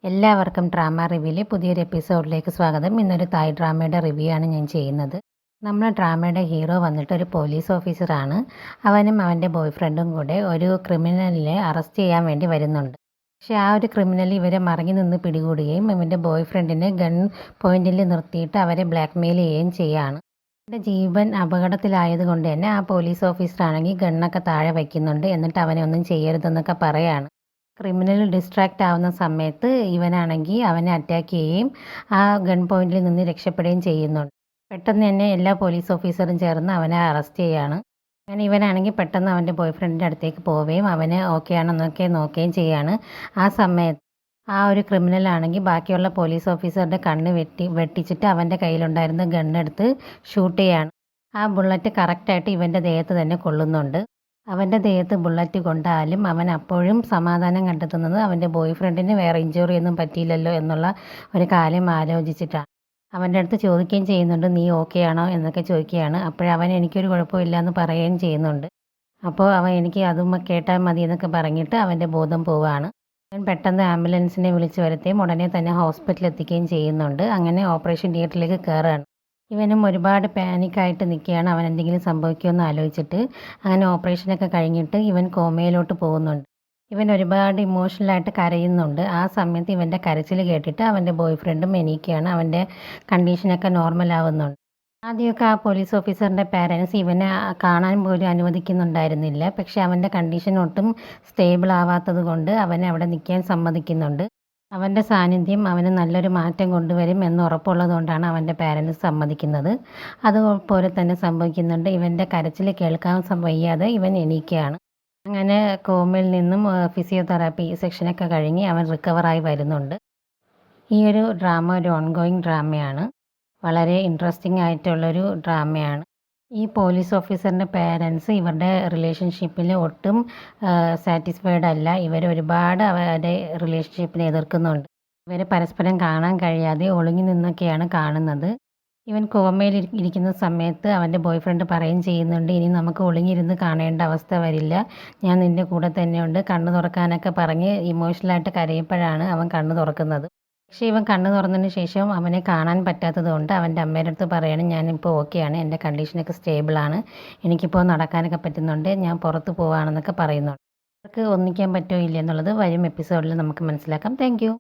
എല്ലാവർക്കും ഡ്രാമ റിവ്യൂവിലെ പുതിയൊരു എപ്പിസോഡിലേക്ക് സ്വാഗതം. ഇന്നൊരു തായ് ഡ്രാമയുടെ റിവ്യൂ ആണ് ഞാൻ ചെയ്യുന്നത്. നമ്മുടെ ഡ്രാമയുടെ ഹീറോ വന്നിട്ട് ഒരു പോലീസ് ഓഫീസറാണ്. അവനും അവൻ്റെ ബോയ് ഫ്രണ്ടും കൂടെ ഒരു ക്രിമിനലിനെ അറസ്റ്റ് ചെയ്യാൻ വേണ്ടി വരുന്നുണ്ട്. പക്ഷേ ആ ഒരു ക്രിമിനൽ ഇവരെ മറങ്ങി നിന്ന് പിടികൂടുകയും ഇവൻ്റെ ബോയ് ഫ്രണ്ടിനെ ഗൺ പോയിന്റിൽ നിർത്തിയിട്ട് അവരെ ബ്ലാക്ക്മെയിൽ ചെയ്യുകയും ചെയ്യുകയാണ്. അവൻ്റെ ജീവൻ അപകടത്തിലായതുകൊണ്ട് തന്നെ ആ പോലീസ് ഓഫീസറാണെങ്കിൽ ഗണ്ണൊക്കെ താഴെ വയ്ക്കുന്നുണ്ട്. എന്നിട്ട് അവനെ ഒന്നും ചെയ്യരുതെന്നൊക്കെ പറയാണ്. ക്രിമിനൽ ഡിസ്ട്രാക്റ്റ് ആവുന്ന സമയത്ത് ഇവനാണെങ്കിൽ അവനെ അറ്റാക്ക് ചെയ്യുകയും ആ ഗൺ പോയിന്റിൽ നിന്ന് രക്ഷപ്പെടുകയും ചെയ്യുന്നുണ്ട്. പെട്ടെന്ന് തന്നെ എല്ലാ പോലീസ് ഓഫീസറും ചേർന്ന് അവനെ അറസ്റ്റ് ചെയ്യുകയാണ്. അങ്ങനെ ഇവനാണെങ്കിൽ പെട്ടെന്ന് അവൻ്റെ ബോയ് ഫ്രണ്ടിൻ്റെ അടുത്തേക്ക് പോവുകയും അവനെ ഓക്കെ ആണെന്നൊക്കെ നോക്കുകയും ചെയ്യുകയാണ്. ആ സമയത്ത് ആ ഒരു ക്രിമിനലാണെങ്കിൽ ബാക്കിയുള്ള പോലീസ് ഓഫീസറുടെ കണ്ണ് വെട്ടിച്ചിട്ട് അവൻ്റെ കയ്യിലുണ്ടായിരുന്ന ഗണ്ണെടുത്ത് ഷൂട്ട് ചെയ്യുകയാണ്. ആ ബുള്ളറ്റ് കറക്റ്റായിട്ട് ഇവൻ്റെ ദേഹത്ത് തന്നെ കൊള്ളുന്നുണ്ട്. അവൻ്റെ ദേഹത്ത് ബുള്ളറ്റ് കൊണ്ടാലും അവൻ അപ്പോഴും സമാധാനം കണ്ടെത്തുന്നത് അവൻ്റെ ബോയ് ഫ്രണ്ടിന് വേറെ ഇഞ്ചുറി ഒന്നും പറ്റിയില്ലല്ലോ എന്നുള്ള ഒരു കാര്യം ആലോചിച്ചിട്ടാണ്. അവൻ്റെ അടുത്ത് ചോദിക്കുകയും ചെയ്യുന്നുണ്ട്, നീ ഓക്കെ ആണോ എന്നൊക്കെ ചോദിക്കുകയാണ്. അപ്പോഴവൻ എനിക്കൊരു കുഴപ്പമില്ല എന്ന് പറയുകയും ചെയ്യുന്നുണ്ട്. അപ്പോൾ അവൻ എനിക്ക് അതും കേട്ടാൽ മതി എന്നൊക്കെ പറഞ്ഞിട്ട് അവൻ്റെ ബോധം പോവുകയാണ്. അവൻ പെട്ടെന്ന് ആംബുലൻസിനെ വിളിച്ച് വരുത്തുകയും ഉടനെ തന്നെ ഹോസ്പിറ്റലിൽ എത്തിക്കുകയും ചെയ്യുന്നുണ്ട്. അങ്ങനെ ഓപ്പറേഷൻ തിയേറ്ററിലേക്ക് കയറുകയാണ്. ഇവനും ഒരുപാട് പാനിക്കായിട്ട് നിൽക്കുകയാണ്, അവൻ എന്തെങ്കിലും സംഭവിക്കുമെന്ന് ആലോചിച്ചിട്ട്. അങ്ങനെ ഓപ്പറേഷനൊക്കെ കഴിഞ്ഞിട്ട് ഇവൻ കോമയിലോട്ട് പോകുന്നുണ്ട്. ഇവൻ ഒരുപാട് ഇമോഷണലായിട്ട് കരയുന്നുണ്ട്. ആ സമയത്ത് ഇവൻ്റെ കരച്ചിൽ കേട്ടിട്ട് അവൻ്റെ ബോയ് ഫ്രണ്ടും എണീക്കുകയാണ്. അവൻ്റെ കണ്ടീഷനൊക്കെ നോർമൽ ആവുന്നുണ്ട്. ആദ്യമൊക്കെ ആ പോലീസ് ഓഫീസറിൻ്റെ പാരൻസ് ഇവനെ കാണാൻ പോലും അനുവദിക്കുന്നുണ്ടായിരുന്നില്ല. പക്ഷേ അവൻ്റെ കണ്ടീഷൻ ഒട്ടും സ്റ്റേബിൾ ആവാത്തത് കൊണ്ട് അവനെ അവിടെ നിൽക്കാൻ സമ്മതിക്കുന്നുണ്ട്. അവൻ്റെ സാന്നിധ്യം അവന് നല്ലൊരു മാറ്റം കൊണ്ടുവരും എന്ന് ഉറപ്പുള്ളതുകൊണ്ടാണ് അവൻ്റെ പാരൻസ് സമ്മതിക്കുന്നത്. അതുപോലെ തന്നെ സംഭവിക്കുന്നുണ്ട്. ഇവൻ്റെ കരച്ചിൽ കേൾക്കാൻ വയ്യാതെ ഇവൻ എണീക്കുകയാണ്. അങ്ങനെ കോമയിൽ നിന്നും ഫിസിയോതെറാപ്പി സെക്ഷനൊക്കെ കഴിഞ്ഞ് അവൻ റിക്കവറായി വരുന്നുണ്ട്. ഈ ഒരു ഡ്രാമ ഒരു ഓൺഗോയിങ് ഡ്രാമയാണ്. വളരെ ഇൻട്രസ്റ്റിംഗ് ആയിട്ടുള്ളൊരു ഡ്രാമയാണ്. ഈ പോലീസ് ഓഫീസറിൻ്റെ പേരൻസ് ഇവരുടെ റിലേഷൻഷിപ്പിൽ ഒട്ടും സാറ്റിസ്ഫൈഡ് അല്ല. ഇവർ ഒരുപാട് അവരുടെ റിലേഷൻഷിപ്പിനെ എതിർക്കുന്നുണ്ട്. ഇവർ പരസ്പരം കാണാൻ കഴിയാതെ ഒളിഞ്ഞു നിന്നൊക്കെയാണ് കാണുന്നത്. ഇവൻ കോമയിൽ ഇരിക്കുന്ന സമയത്ത് അവൻ്റെ ബോയ് ഫ്രണ്ട് പറയുകയും ചെയ്യുന്നുണ്ട്, ഇനി നമുക്ക് ഒളിഞ്ഞിരുന്ന് കാണേണ്ട അവസ്ഥ വരില്ല, ഞാൻ നിൻ്റെ കൂടെ തന്നെയുണ്ട്, കണ്ണ് തുറക്കാനൊക്കെ പറഞ്ഞ് ഇമോഷണലായിട്ട് കരയപ്പോഴാണ് അവൻ കണ്ണ് തുറക്കുന്നത്. പക്ഷേ ഇവൻ കണ്ണ് തുറന്നതിന് ശേഷം അവനെ കാണാൻ പറ്റാത്തത് കൊണ്ട് അവൻ്റെ അമ്മയുടെ അടുത്ത് പറയണം, ഞാനിപ്പോൾ ഓക്കെയാണ്, എൻ്റെ കണ്ടീഷനൊക്കെ സ്റ്റേബിളാണ്, എനിക്കിപ്പോൾ നടക്കാനൊക്കെ പറ്റുന്നുണ്ട്, ഞാൻ പുറത്ത് പോവുകയാണെന്നൊക്കെ പറയുന്നുണ്ട്. അവർക്ക് ഒന്നിക്കാൻ പറ്റുമോ ഇല്ല എന്നുള്ളത് വരും എപ്പിസോഡിൽ നമുക്ക് മനസ്സിലാക്കാം. താങ്ക്